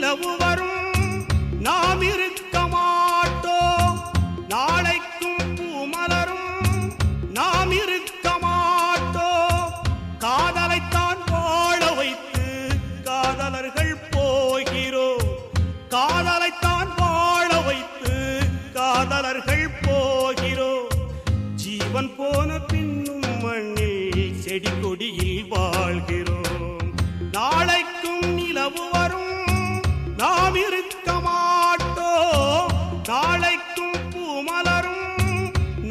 நிலவு வரும் நாம் இருக்க மாட்டோம், நாளைக்கும் பூமலரும் நாம் இருக்க மாட்டோம். காதலைத்தான் வாழ வைத்து காதலர்கள் போகிறோம், காதலைத்தான் வாழ வைத்து காதலர்கள் போகிறோம். ஜீவன் போன பின்னும் மண்ணில் செடி கொடியில் வாழ்கிறோம். நாளைக்கும் நிலவு வரும் நாம் இருக்க மாட்டோம், நாளைக்கும் பூமலரும்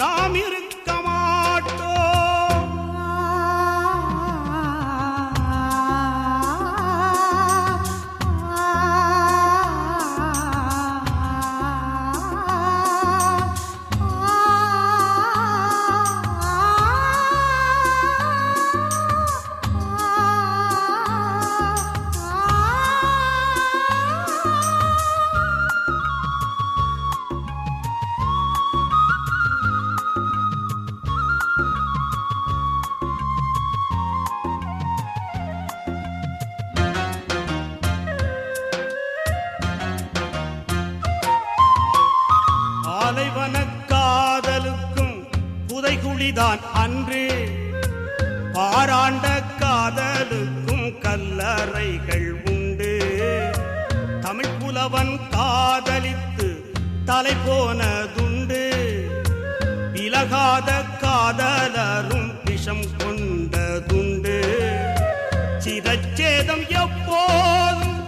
நாம் இருக்க மாட்டோம். காதலுக்கும் புதைகுழிதான் அன்று, பாராண்ட காதலுக்கும் கல்லறைகள் உண்டு. தமிழ் புலவன் காதலித்து தலை போனதுண்டு, விலகாத காதலரும் விஷம் கொண்டதுண்டு. சிரச்சேதம் எப்போதும்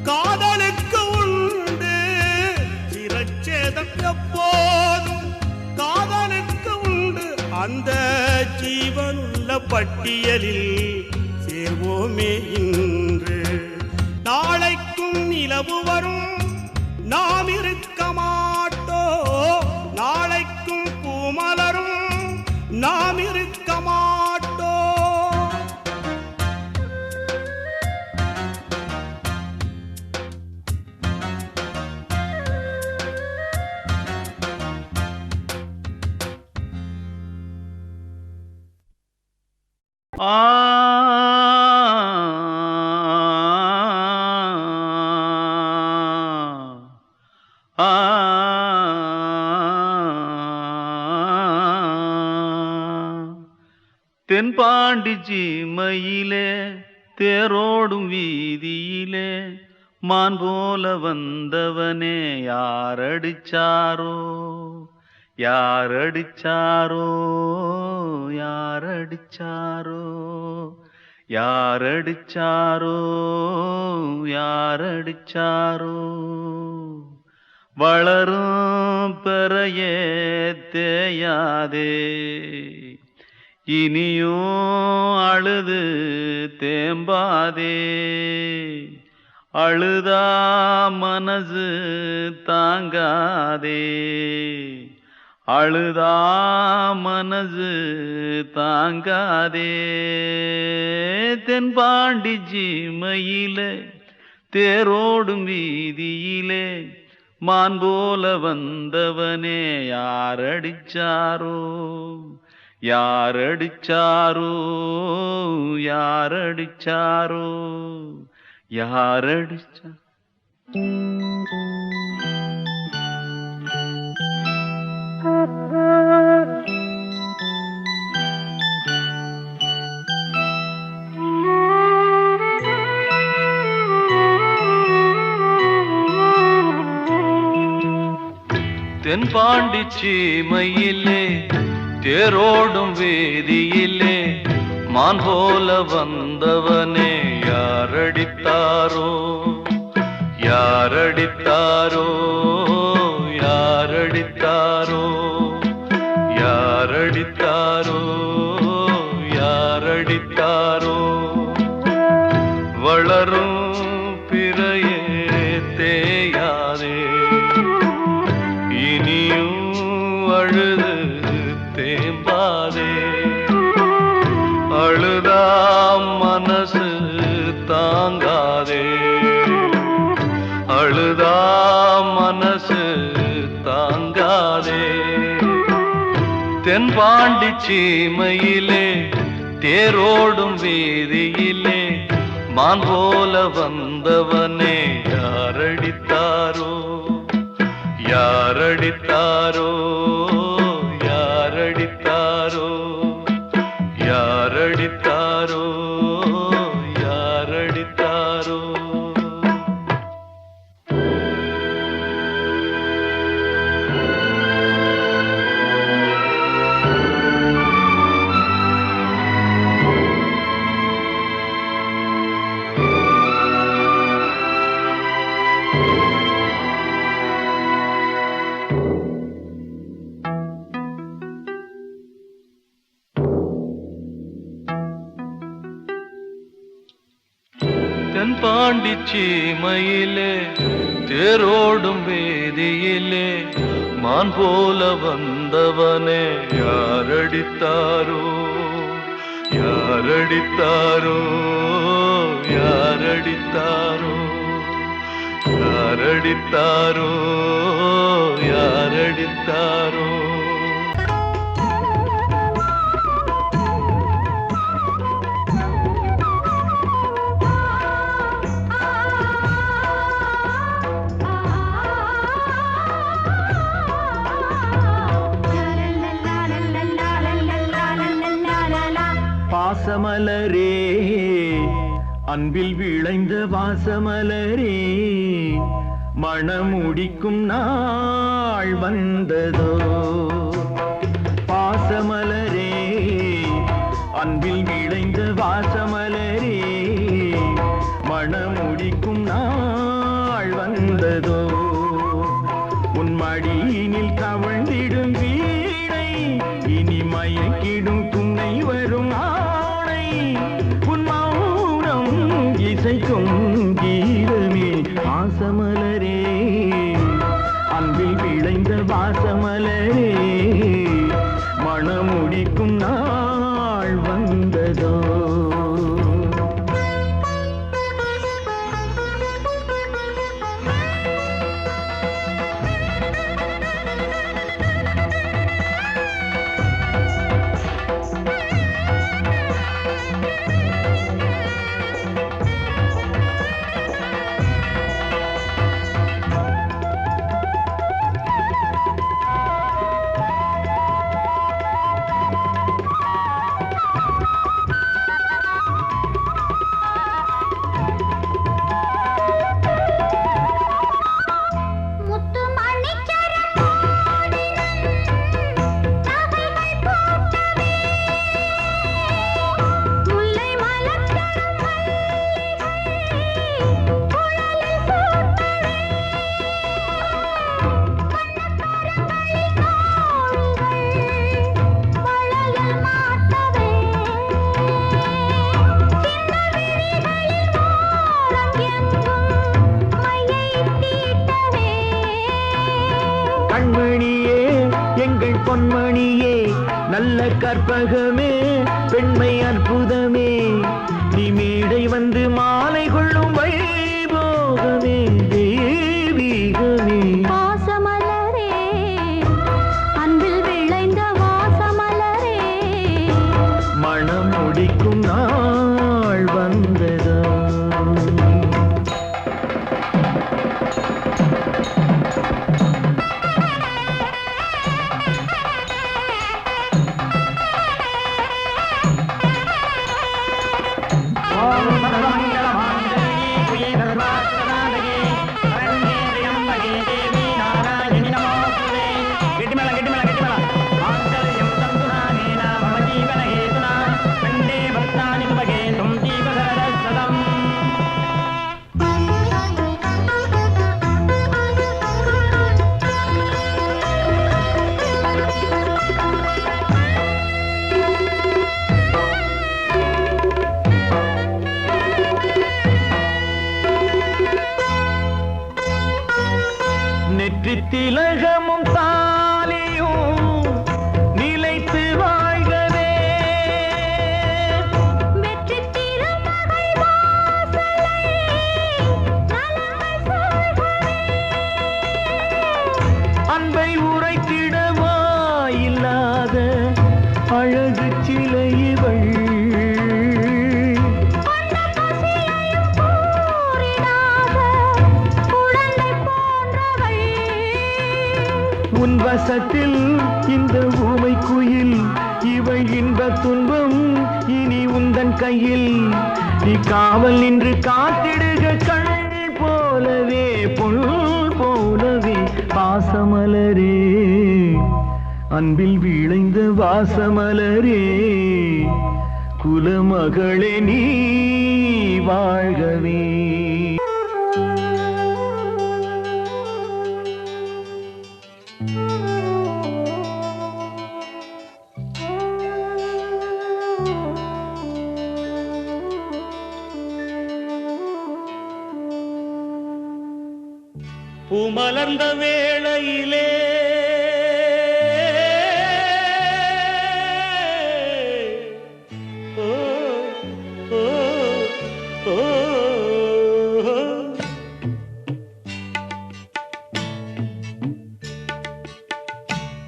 காதலுக்கு உண்டு, சிரச்சேதம் எப்போதும் காதலுக்கு உண்டு. அந்த ஜீவனுள்ள பட்டியலில் சேர்வோமே இன்று. நாளைக்கும் நிலவு வரும் நாம் இருக்க மாட்டோம், நாளைக்கும் பூமலரும் நாம் இருக்க மாட்டோம். தென்பாண்டி சீமையிலே தேரோடும் வீதியிலே மான் போல வந்தவனே யாரடிச்சாரோ யாரடிச்சாரோ யாரடிச்சாரோ யாரடிச்சாரோ யாரடிச்சாரோ. வளரும் பெறையே தேயாதே, இனியும் அழுது தேம்பாதே. அழுதா மனசு தாங்காதே, அழுதா மனசு தாங்காதே. தென்பாண்டி சீமையிலே தேரோடும் வீதியிலே மான் போல வந்தவனே யாரடிச்சாரோ யாரடிச்சாரோ யாரடிச்சாரோ யாரடிச்சா. தென்பாண்டி சீமையிலே தேரோடும் வேதியிலே மான் போல வந்தவனே யாரடித்தாரோ யாரடித்தாரோ யாரடித்தாரோ யாரடித்தாரோ யாரடித்தாரோ. வளரும் பிறையே தேயாதே, இனியும் அழுது தேம்பாதே. அழுதா மனசு தாங்காதே, அழுதா மனசு தாங்காதே. தென்பாண்டி சீமையிலே தேரோடும் வீதியிலே மான் போல வந்தவனே யார தென்பாண்டி சீமையிலே தேரோடும் வேதியிலே மான் போல வந்தவனே யாரடித்தாரோ யாரடித்தாரோ யாரடித்தாரோ யாரடித்தாரோ யாரடித்தாரோ வாசமலரே அன்பில் விளைந்த வாசமலரே மணமுடிக்கும் நாள் வந்ததோ பாசமலரே அன்பில் விளைந்த வாசமலரே மணமுடிக்கும் நாள் வந்ததோ உன் மடியினில் கவழ்ந்திடும் வீணை இனி மயக்கிடும் துணை வரும் ஆணை உன் மௌனம் இசைக்கும் கீதமே வாசமலரே அன்பில் விளைந்த வாசமலரே மணமுடிக்கும் நாள் வந்ததோ கண்மணியே எங்கள் பொன்மணியே நல்ல கற்பகமே பெண்மை அற்புதமே நீ மேடை வந்து மாலை கொள்ளும் வைபோகமே தெய்வீகமே வாசமலரே அன்பில் விளைந்த வாசமலரே மணம் முடிக்கும் நாள் வந்ததோ திலகமும் தாலியும் நிலைத்து வாழ்கவே வெற்றி திருமகள் வாசலை நலங்கள் சூழ்கவே அன்பை உரைத்திடவா இல்லாத அழகு சிலை இவள் உன் வசத்தில் இந்த ஊமை குயில் இவள் இன்ப துன்பம் இனி உந்தன் கையில் நீ காவல் நின்று காத்திடுக கண் போலவே பொன் போலவே பாசமலரே அன்பில் விளைந்த வாசமலரே குலமகளே நீ வாழ்கவே பூமலர்ந்த வேளையிலே ஓ ஓ ஓ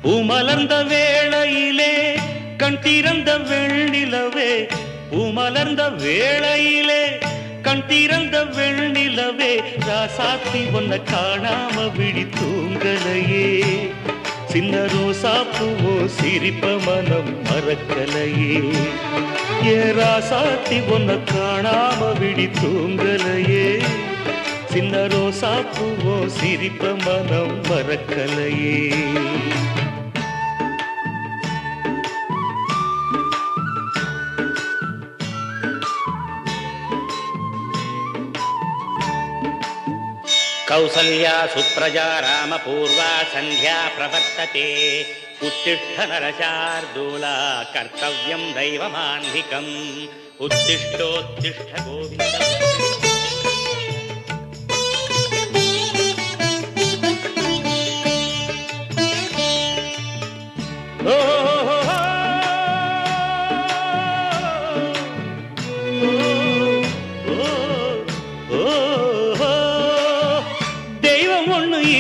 பூமலர்ந்த வேளையிலே கண் திறந்த வெண்ணிலவே பூமலர்ந்த வேளையிலே கண் திறந்த வெண்ணிலவே ராசாத்தி ஒன்ன காணாம விழி தூங்கலையே சின்ன ரோசா பூவோ சிரிப்ப மனம் மறக்கலையே ஏ ராசாத்தி ஒன்ன காணாம விழி தூங்கலையே சின்ன ரோசா பூவோ சிரிப்ப மனம் மறக்கலையே कौसल्या सुप्रजा रामपूर्वा सन्ध्या प्रवर्तते उत्तिष्ठ नरशार्दूला कर्तव्यं दैवमान्धिकम् उत्तिष्ठोत्तिष्ठ गोविन्द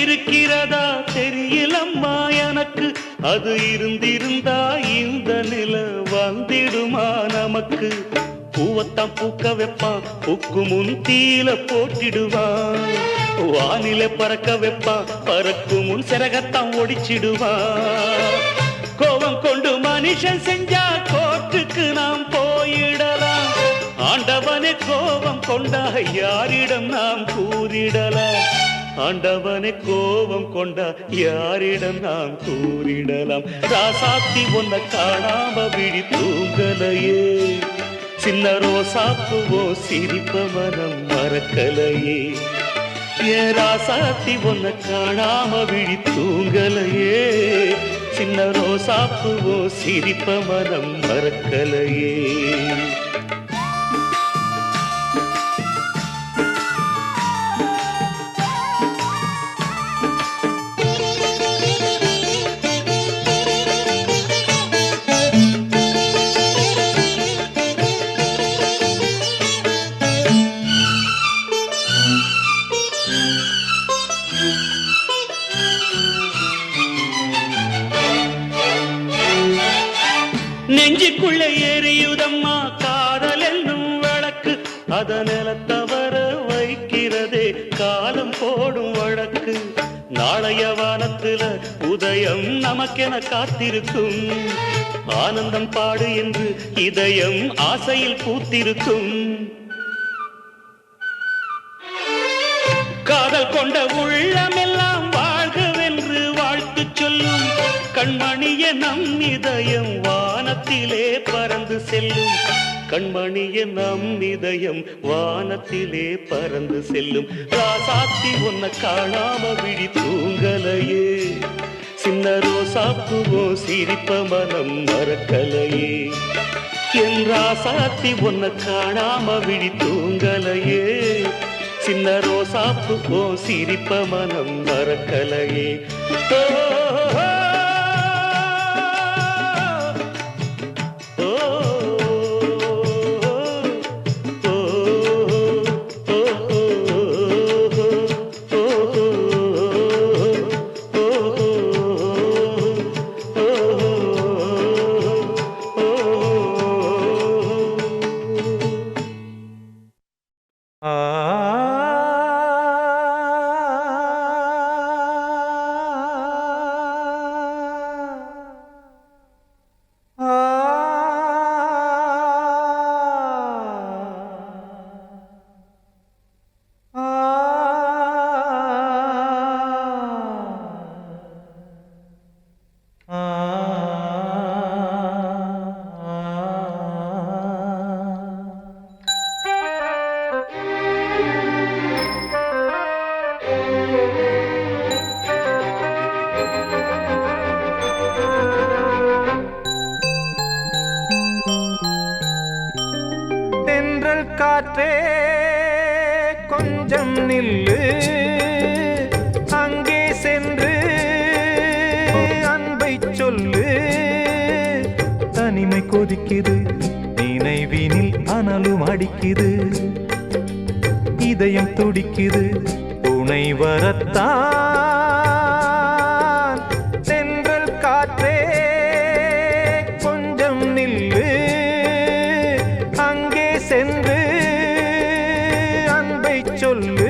இருக்கிறதா தெரியலம்மா எனக்கு அது இருந்திருந்தா இந்த நில வந்திடுமா நமக்கு பூவத்தான் பூக்க வைப்பான் பூக்கு முன் தீல போட்டிடுவான் வானில பறக்க வைப்பான் பறக்கு முன் சிறகத்தான் ஒடிச்சிடுவான் கோபம் கொண்டு மனுஷன் செஞ்சா கோர்ட்டுக்கு நாம் போயிடலாம் ஆண்டவனே கோபம் கொண்டா யாரிடம் நாம் கூறிடலாம் ஆண்டவனை கோபம் கொண்டா யாரிடம் நாம் கூறிடலாம் ராசாத்தி ஒன்ன காணாம விழி தூங்கலையே சின்ன ரோசாப்புவோ சிரிப்ப மனம் மறக்கலையே ஏ ராசாத்தி ஒன்ன காணாம விழி தூங்கலையே சின்ன ரோசாப்புவோ சிரிப்ப மனம் மறக்கலையே நெஞ்சுக்குள்ள எரியுதம்மா காதல் என்னும் வழக்கு அத நிலத்தவர வைக்கிறதே காலம் போடும் வழக்கு நாளைய வானத்துல உதயம் நமக்கென காத்திருக்கும் ஆனந்தம் பாடு என்று இதயம் ஆசையில் பூத்திருக்கும் காதல் கொண்ட உள்ளமெல்லாம் வாழ்கவென்று வாழ்த்து சொல்லும் கண்மணிய நம் இதயம் வானத்திலே பறந்து செல்லும் கண்மணிய நம் இதயம் வானத்திலே பறந்து செல்லும் ராசாத்தி ஒன்ன காணாம விழி தூங்கலையே சின்ன ரோசாப்புவோ சிரிப்ப மனம் மறக்கலையே என் ராசாத்தி ஒன்ன காணாம விழி தூங்கலையே சின்ன ரோசாப்புவோ சிரிப்ப மனம் மறக்கலையே காற்றே கொஞ்சம் நில்லு அடிக்குது, இதயம் துடிக்குது, துணை வரத்தான். தென்றல் காற்றே கொஞ்சம் நில்லு, அங்கே சென்று அன்பை சொல்லு.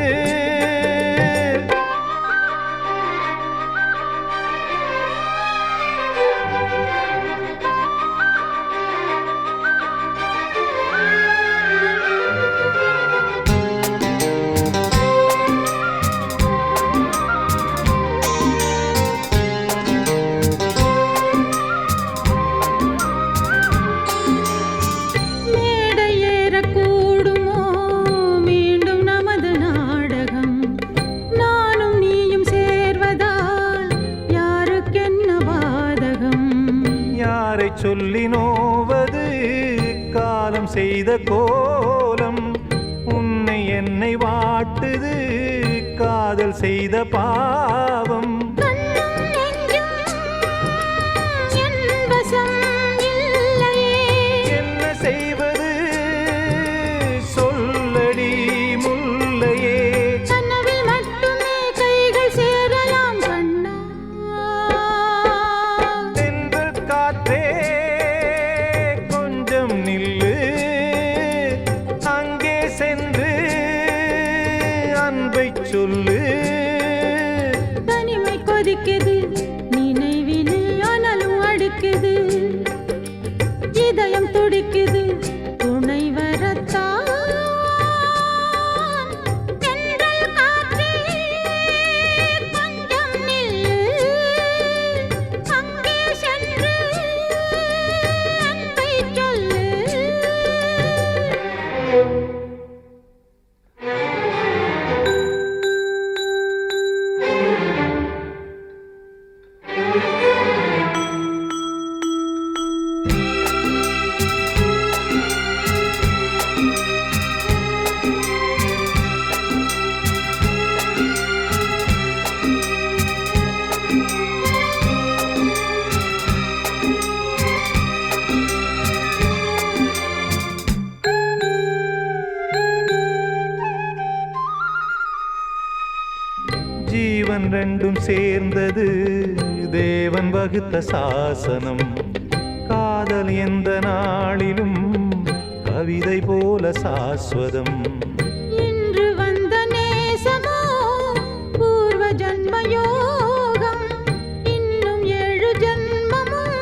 மேடை ஏறக்கூடுமோ மீண்டும் நமது நாடகம்? நானும் நீயும் சேர்வதால் யாருக்கென்ன பாதகம்? யாரை சொல்லி நோவது காலம் செய்த கோலம், உன்னை என்னை வாட்டுது காதல் செய்த பாவம். கண்ணும் நெஞ்சும் என் வசம் இல்லையே. என்ன செய்வது சொல்லடி முல்லையே. கனவில் மட்டுமே கைகள் சேரலாம் கண்ணா. தென்றல் காற்றே கொஞ்சம் நில்லு, அங்கே சென்று அன்பை சொல்லு. தனிமை கொதிக்குது, நினைவினில் அனலும் அடிக்குது, இதயம் துடிக்குது, துணை வரத்தான். தென்றல் காற்றே கொஞ்சம் நில்லு, அங்கே சென்று அன்பை சொல்லு. ஜீவன் ரெண்டும் சேர்ந்தது தேவன் வகுத்த சாசனம். காதல் எந்த நாளிலும் கவிதை போல சாஸ்வதம். இன்று வந்த நேசமோ பூர்வ ஜன்ம யோகம், இன்னும் 7 ஜன்மமும்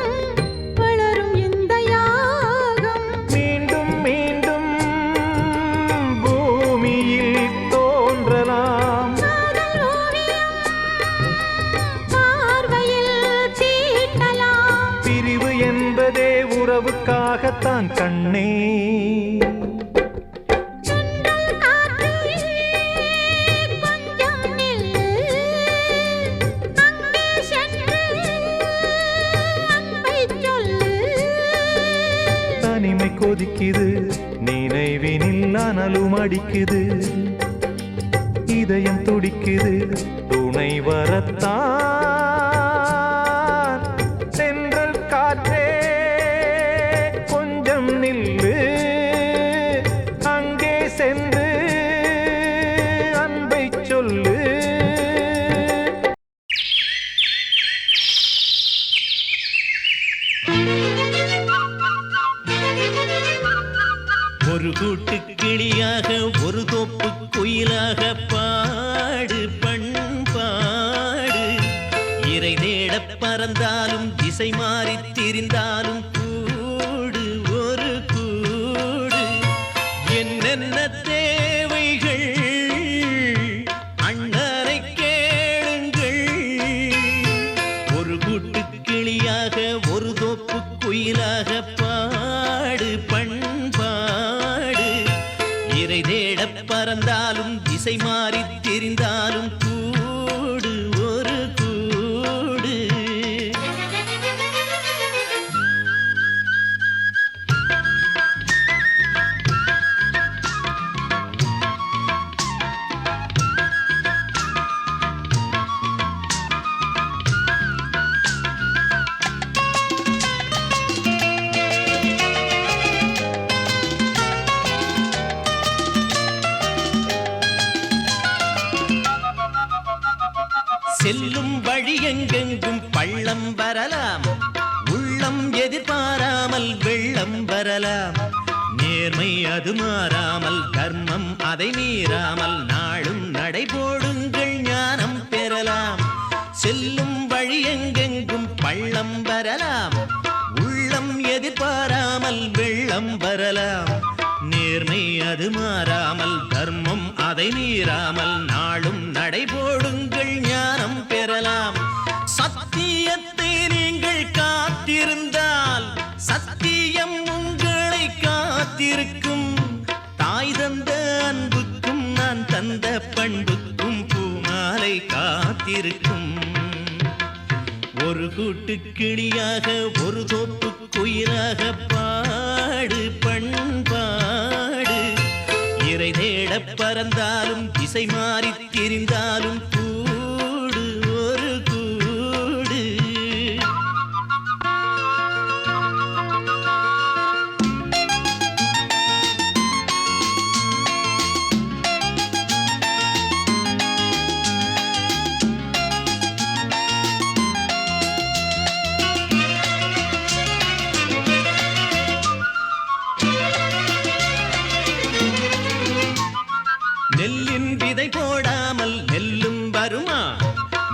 வளரும் இந்த யாகம். மீண்டும் மீண்டும் பூமியில் தோன்றலாம், காதல் ஓவியம் பார்வையில் தீட்டலாம். பிரிவு என்பதே உறவுக்காகத்தான் கண்ணே. தென்றல் காற்றே கொஞ்சம் நில்லு, அங்கே சென்று அன்பை சொல்லு. தனிமை கொதிக்குது, நினைவினில் அனலும் அடிக்குது, இதயம் துடிக்குது, துணை வரத்தான். தென்றல் காற்றே கொஞ்சம் நில்லு, அங்கே சென்று அன்பை சொல்லு. ஒரு கூட்டு கிளியாக ஒரு தோப்பு குயிலாக பாடு பண்பாடு. இறை தேடப் பறந்தாலும் திசை மாறித் திரிந்தாலும் கூடு ஒரு கூடு. என்னென்ன தேவைகள் அண்ணரை கேளுங்கள். ஒரு கூட்டு கிளியாக ஒரு தோப்பு குயிலாக பாடு பண்பாடு. இறை தேடப் பறந்தாலும் திசை மாறித் திரிந்தாலும் கூடு ஒரு கூடு. செல்லும் வழி எங்கெங்கும் பள்ளம் வரலாம், உள்ளம் எதிர்பாராமல் வெள்ளம் வரலாம். நேர்மை அது மாறாமல், தர்மம் அதை மீறாமல், நாளும் நடைபோடுங்கள் ஞானம் பெறலாம். செல்லும் வழி எங்கெங்கும் பள்ளம் வரலாம், உள்ளம் எதிர்பாராமல் வெள்ளம் வரலாம். நேர்மை அது மாறாமல், தர்மம் அதை மீறாமல், நாளும் நடைபோடுங்கள் ஞானம் பெறலாம். சத்தியத்தை நீங்கள் காத்திருந்தால் சத்தியம் உங்களை காத்திருக்கும். தாய் தந்த அன்புக்கும் நான் தந்த பண்புக்கும் பூமாலை காத்திருக்கும். ஒரு கூட்டு கிளியாக ஒரு தோப்பு குயிலாக பாடு பண்பாடு. இறை தேட பறந்தாலும் திசை மாறி திரிந்தாலும் கூடு ஒரு கூடு. நெல்லின் விதை போடாமல் நெல்லும் வருமா,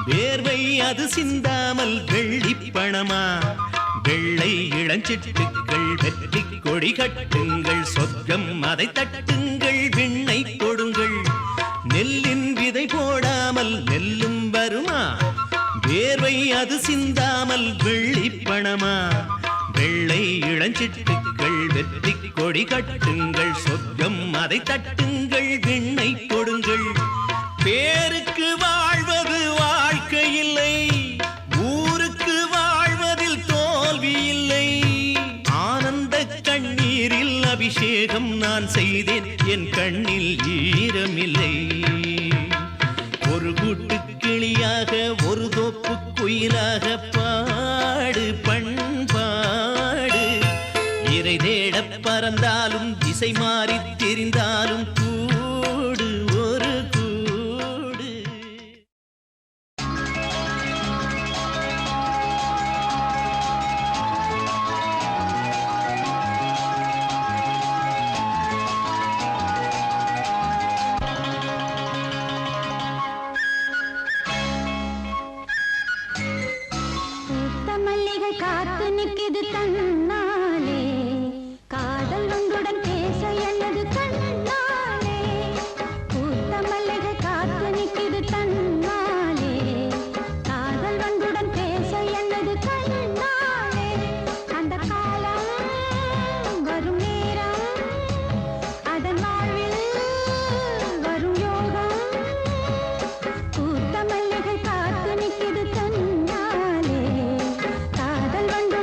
வேர்வை அது சிந்தாமல் வெள்ளி பணமா. வெள்ளை இளஞ்சிட்டுக்கள் வெற்றி கொடி கட்டுங்கள், சொர்க்கம் அதை தட்டுங்கள், விண்ணை கொடுங்கள். நெல்லின் விதை போடாமல் நெல்லும் வருமா, வேர்வை அது சிந்தாமல் வெள்ளி பணமா. வெள்ளை இளஞ்சிட்டுக்கள் வெற்றி கொடி கட்டுங்கள், சொர்க்கம் அதை தட்டுங்கள், விண்ணை கொடுங்கள். பேருக்கு வாழ்வது வாழ்க்கை இல்லை, ஊருக்கு வாழ்வதில் தோல்வி இல்லை. ஆனந்த கண்ணீரில் அபிஷேகம் நான் செய்தேன், என் கண்ணில் ஈரமில்லை. ஒரு கூட்டு கிளியாக ஒரு தோப்பு குயிலாக பாடு பண்பாடு. இறை தேட பறந்தாலும் திசை மாறி திரிந்தாலும் கூடு ஒரு கூடு. மல்லிகை காத்து நிற்கிது தன்னாலே, காதல் ஒன்றுடன் பேச என்னது கண்ணாலே. பூத்த மல்லிகை காத்து நிற்கிது தன்னாலே, காதல் ஒன்றுடன் பேச என்னது கண்ணாலே. அந்த காலம் வரும் நேரம், அதன் வாழ்வில் வரும் யோகம். பூத்த மல்லிகை காத்து நிற்கிது தன்னாலே, காதல் வந்து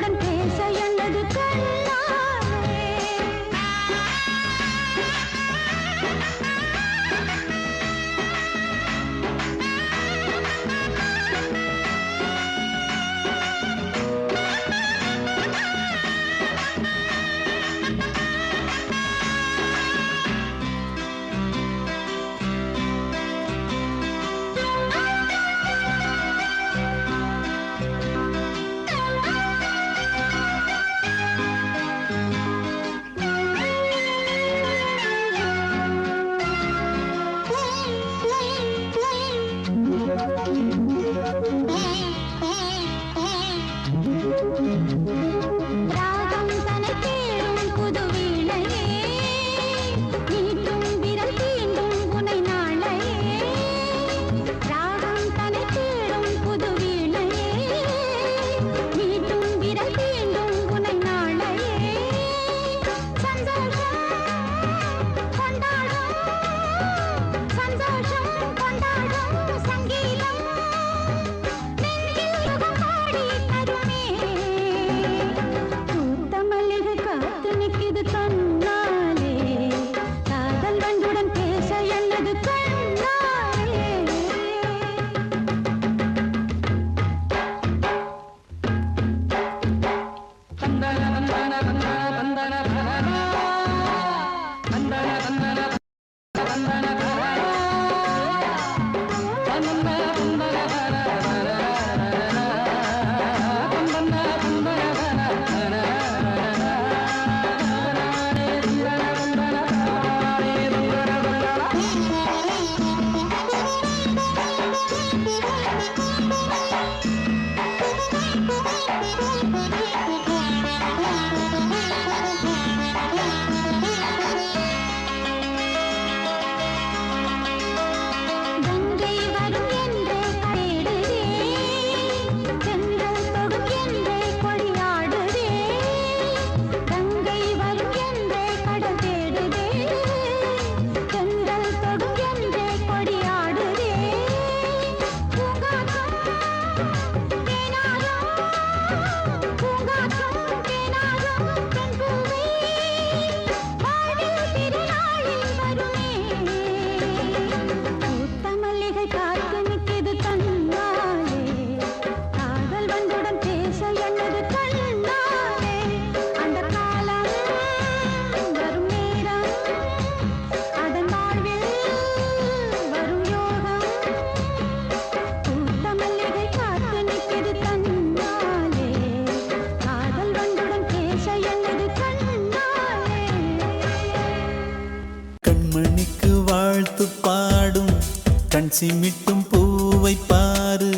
கண் சிமிட்டும் பூவை பாரு.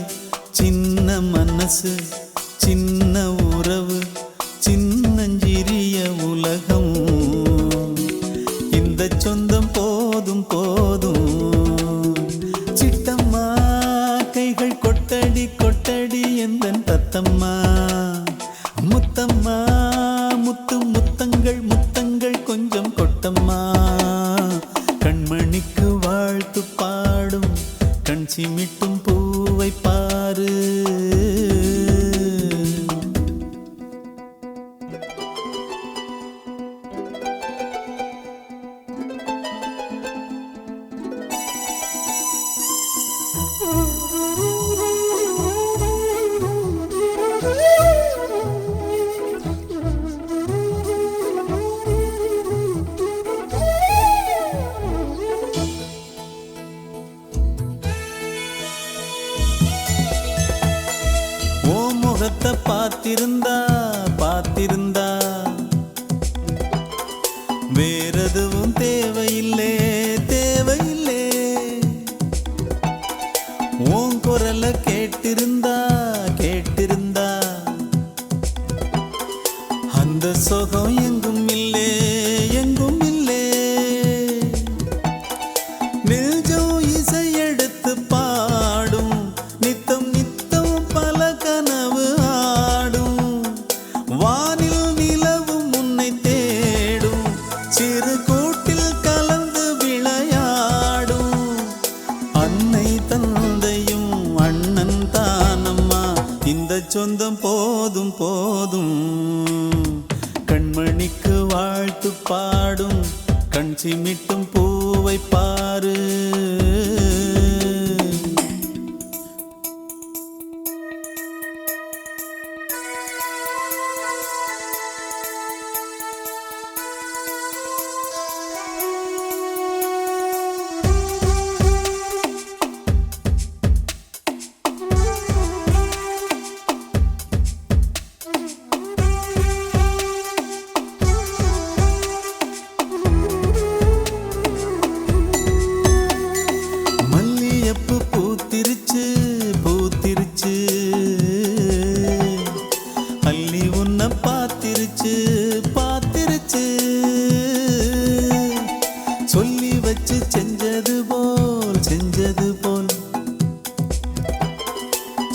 சின்ன மனசு சின்ன உறவு சின்னஞ்சிறிய உலகம். இந்த சொந்தம் போதும் போதும். சிட்டம்மா கைகள் கொட்டடி கொட்டடி எந்தன் தத்தம்மா. முத்தம்மா முத்து முத்தங்கள் முத்தங்கள் கொஞ்சம் கொட்டம்மா. கண்மணிக்கு வாழ்த்து பாடும் கண் சிமிட்டும் பூவை பாரு. முகத்தை பார்த்திருந்தா பார்த்திருந்தா வேறெதுவும் தேவையில்லை தேவையில்லை. உன் குரலை கேட்டிருந்தா கேட்டிருந்தா அந்த சுகம் எங்கும் இல்லை எங்கும் இல்லை. நெஞ்சம் இசை எடுத்து பாடும் நித்தம் நித்தம் பல கனவு ஆடும். வானில் நிலவும் உன்னை தேடும் சிறு கூட்டில் கலந்து விளையாடும். அன்னை தந்தையும் அண்ணன் தானம்மா. இந்த சொந்தம் போதும் போதும். கண்மணிக்கு வாழ்த்து பாடும் கண் சிமிட்டும் பூவை பாரு. மல்லியப்பு பூத்திருச்சு பூத்திருச்சு. அள்ளி உன்னை பார்த்திருச்சு பார்த்திருச்சு. சொல்லி வச்சு செஞ்சது போல் செஞ்சது போல்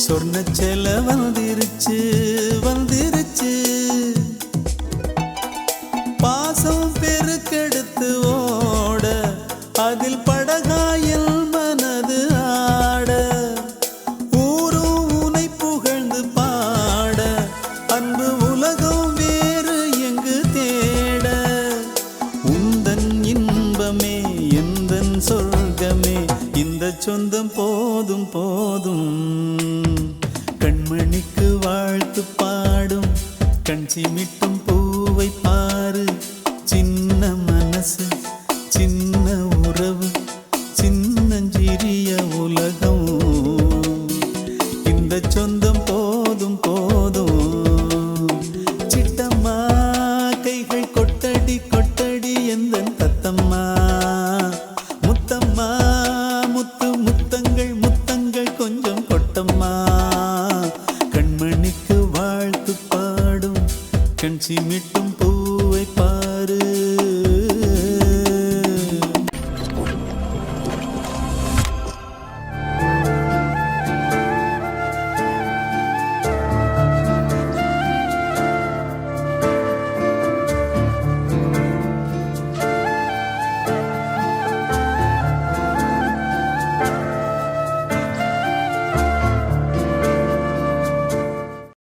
சொர்ண செல வந்திருச்சு வந்திருச்சு. பாசம் பெருக்கெடுத்து ஓட அதில் படகாயில் மனது ஆட. ஊரும் உனை புகழ்ந்து பாட அன்பு உலகம் வேறு எங்கு தேட. உந்தன் இன்பமே எந்தன் சொர்க்கமே இந்த சொந்தம் போதும் போதும். கண்மணிக்கு வாழ்த்து பாடும் கண் சிமிட்டும் பூவை பாரு. சின்ன மனசு சின்ன உறவு சின்னஞ்சிறிய உலகம். இந்த சொந்தம் போதும் போதும். சிட்டம்மா கைகள் கொட்டடி கொட்டடி எந்தன் தத்தம்மா. முத்தம்மா முத்து முத்தங்கள் முத்தங்கள் கொஞ்சம் கொட்டம்மா. கண்மணிக்கு வாழ்த்து பாடும் கண் சிமிட்டும் பூவை பாரு.